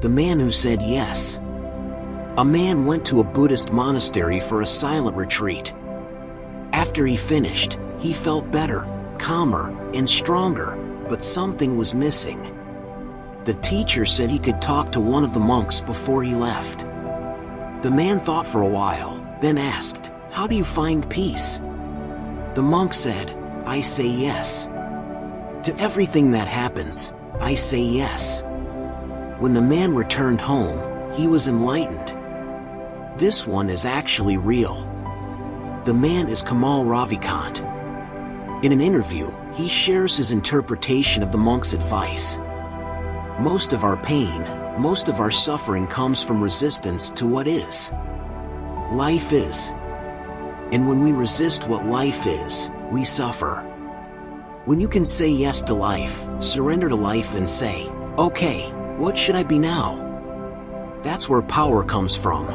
The man who said yes. A man went to a Buddhist monastery for a silent retreat. After he finished, he felt better, calmer, and stronger, but something was missing. The teacher said he could talk to one of the monks before he left. The man thought for a while, then asked, "How do you find peace?" The monk said, "I say yes. To everything that happens, I say yes." When the man returned home, he was enlightened. This one is actually real. The man is Kamal Ravikant. In an interview, he shares his interpretation of the monk's advice. Most of our pain, most of our suffering comes from resistance to what is. Life is. And when we resist what life is, we suffer. When you can say yes to life, surrender to life and say, "Okay, what should I be now?" That's where power comes from.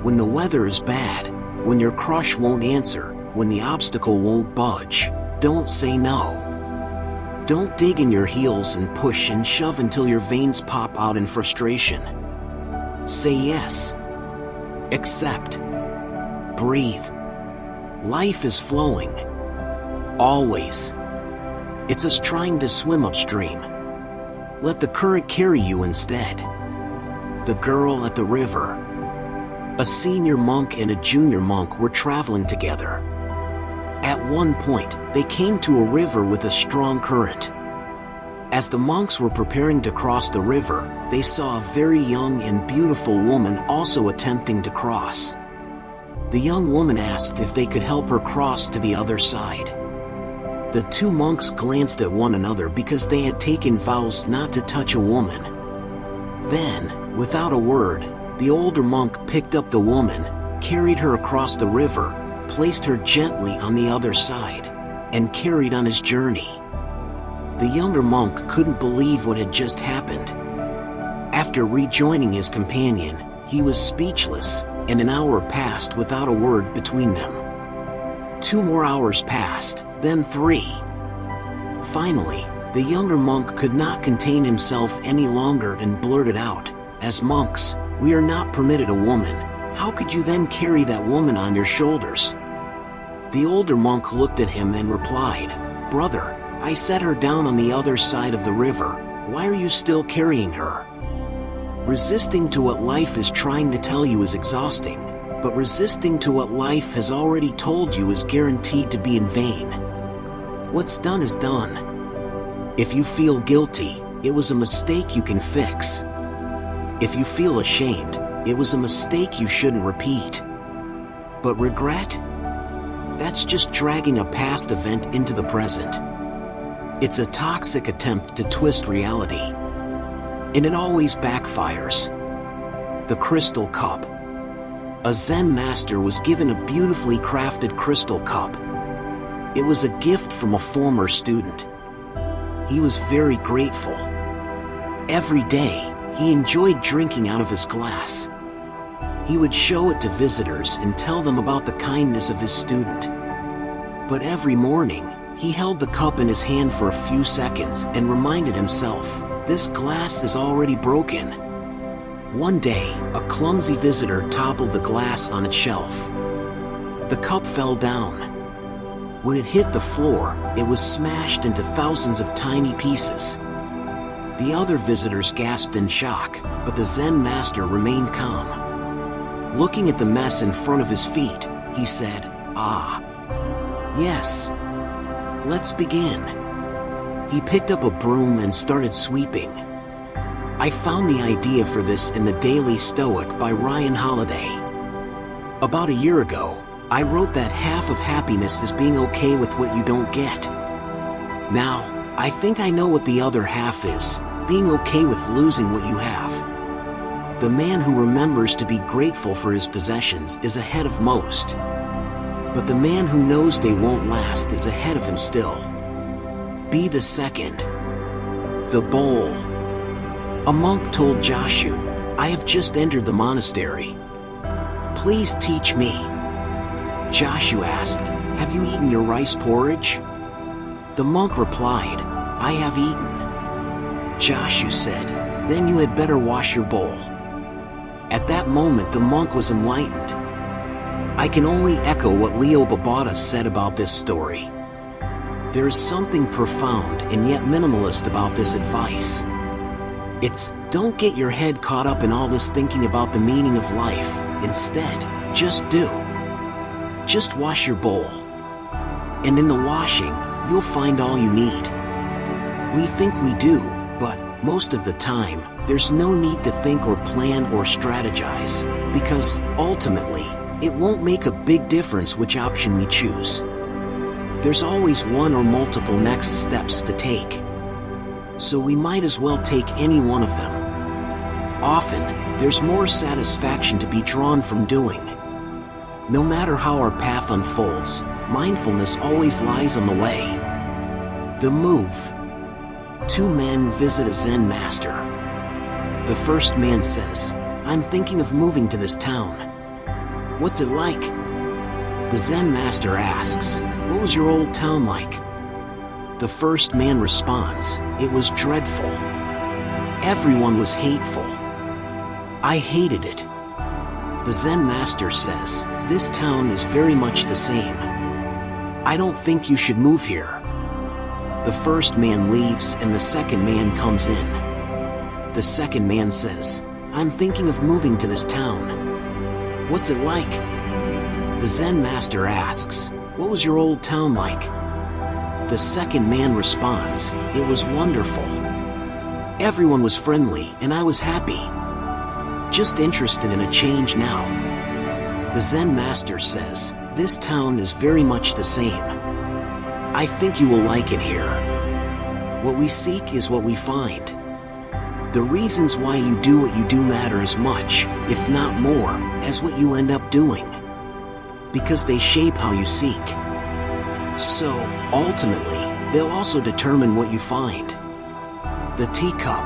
When the weather is bad, when your crush won't answer, when the obstacle won't budge, don't say no. Don't dig in your heels and push and shove until your veins pop out in frustration. Say yes. Accept. Breathe. Life is flowing. Always. It's us trying to swim upstream. Let the current carry you instead. The girl at the river. A senior monk and a junior monk were traveling together. At one point, they came to a river with a strong current. As the monks were preparing to cross the river, they saw a very young and beautiful woman also attempting to cross. The young woman asked if they could help her cross to the other side. The two monks glanced at one another because they had taken vows not to touch a woman. Then, without a word, the older monk picked up the woman, carried her across the river, placed her gently on the other side, and carried on his journey. The younger monk couldn't believe what had just happened. After rejoining his companion, he was speechless, and an hour passed without a word between them. 2 more hours passed, then 3. Finally, the younger monk could not contain himself any longer and blurted out, "As monks, we are not permitted a woman. How could you then carry that woman on your shoulders?" The older monk looked at him and replied, "Brother, I set her down on the other side of the river. Why are you still carrying her?" Resisting to what life is trying to tell you is exhausting, but resisting to what life has already told you is guaranteed to be in vain. What's done is done. If you feel guilty, it was a mistake you can fix. If you feel ashamed, it was a mistake you shouldn't repeat. But regret? That's just dragging a past event into the present. It's a toxic attempt to twist reality. And it always backfires. The crystal cup. A Zen master was given a beautifully crafted crystal cup. It was a gift from a former student. He was very grateful. Every day, he enjoyed drinking out of his glass. He would show it to visitors and tell them about the kindness of his student. But every morning, he held the cup in his hand for a few seconds and reminded himself, "This glass is already broken." One day, a clumsy visitor toppled the glass on its shelf. The cup fell down. When it hit the floor, it was smashed into thousands of tiny pieces. The other visitors gasped in shock, but the Zen master remained calm. Looking at the mess in front of his feet, he said, "Ah, yes. Let's begin." He picked up a broom and started sweeping. I found the idea for this in The Daily Stoic by Ryan Holiday. About a year ago, I wrote that half of happiness is being okay with what you don't get. Now, I think I know what the other half is, being okay with losing what you have. The man who remembers to be grateful for his possessions is ahead of most. But the man who knows they won't last is ahead of him still. Be the second. The bowl. A monk told Joshu, "I have just entered the monastery. Please teach me." Joshu asked, "Have you eaten your rice porridge?" The monk replied, "I have eaten." Joshu said, Then you had better wash your bowl." At that moment the monk was enlightened. I can only echo what Leo Babauta said about this story. There is something profound and yet minimalist about this advice. It's, don't get your head caught up in all this thinking about the meaning of life. Instead, just do. Just wash your bowl. And in the washing, you'll find all you need. We think we do, but most of the time, there's no need to think or plan or strategize, because, ultimately, it won't make a big difference which option we choose. There's always one or multiple next steps to take. So we might as well take any one of them. Often, there's more satisfaction to be drawn from doing. No matter how our path unfolds, mindfulness always lies on the way. The move. Two men visit a Zen master. The first man says, "I'm thinking of moving to this town." "What's it like?" The Zen master asks, "What was your old town like?" The first man responds, "It was dreadful. Everyone was hateful. I hated it." The Zen master says, "This town is very much the same. I don't think you should move here." The first man leaves and the second man comes in. The second man says, "I'm thinking of moving to this town. What's it like?" The Zen master asks, "What was your old town like?" The second man responds, "It was wonderful. Everyone was friendly and I was happy. Just interested in a change now." The Zen master says, "This town is very much the same. I think you will like it here. What we seek is what we find. The reasons why you do what you do matter as much, if not more, as what you end up doing. Because they shape how you seek. So, ultimately, they'll also determine what you find." The teacup.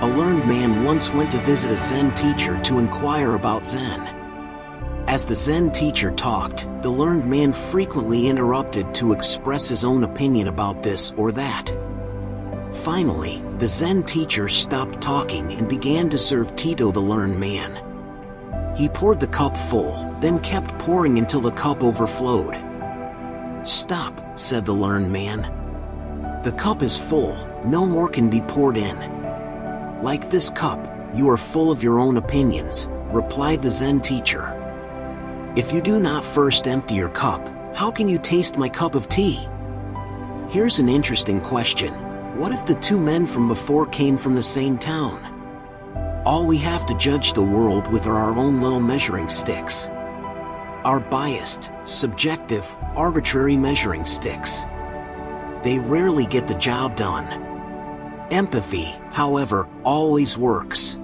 A learned man once went to visit a Zen teacher to inquire about Zen. As the Zen teacher talked, the learned man frequently interrupted to express his own opinion about this or that. Finally, the Zen teacher stopped talking and began to serve tea to the learned man. He poured the cup full, then kept pouring until the cup overflowed. "Stop," said the learned man. "The cup is full, no more can be poured in." "Like this cup, you are full of your own opinions," replied the Zen teacher. "If you do not first empty your cup, how can you taste my cup of tea?" Here's an interesting question. What if the two men from before came from the same town? All we have to judge the world with are our own little measuring sticks. Our biased, subjective, arbitrary measuring sticks. They rarely get the job done. Empathy, however, always works.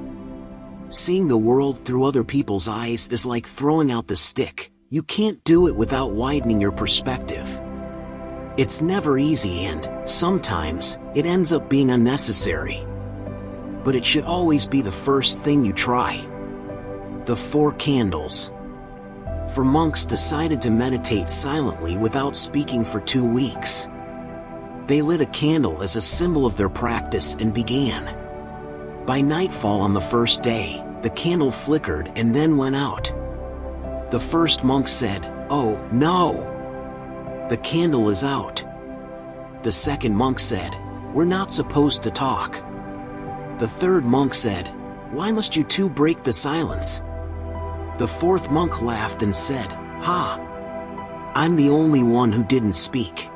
Seeing the world through other people's eyes is like throwing out the stick. You can't do it without widening your perspective. It's never easy and, sometimes, it ends up being unnecessary. But it should always be the first thing you try. The Four Candles. Four monks decided to meditate silently without speaking for 2 weeks. They lit a candle as a symbol of their practice and began. By nightfall on the first day, the candle flickered and then went out. The first monk said, "Oh, no! The candle is out." The second monk said, "We're not supposed to talk." The third monk said, "Why must you two break the silence?" The fourth monk laughed and said, "Ha! I'm the only one who didn't speak."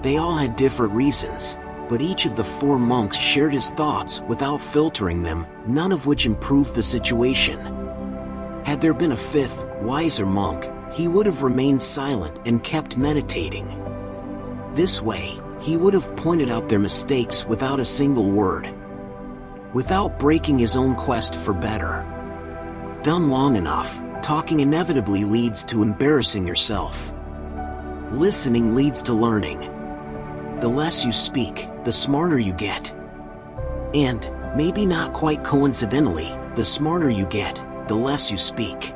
They all had different reasons, but each of the 4 monks shared his thoughts without filtering them, none of which improved the situation. Had there been a 5th, wiser monk, he would have remained silent and kept meditating. This way, he would have pointed out their mistakes without a single word. Without breaking his own quest for better. Done long enough, talking inevitably leads to embarrassing yourself. Listening leads to learning. The less you speak, the smarter you get. And, maybe not quite coincidentally, the smarter you get, the less you speak.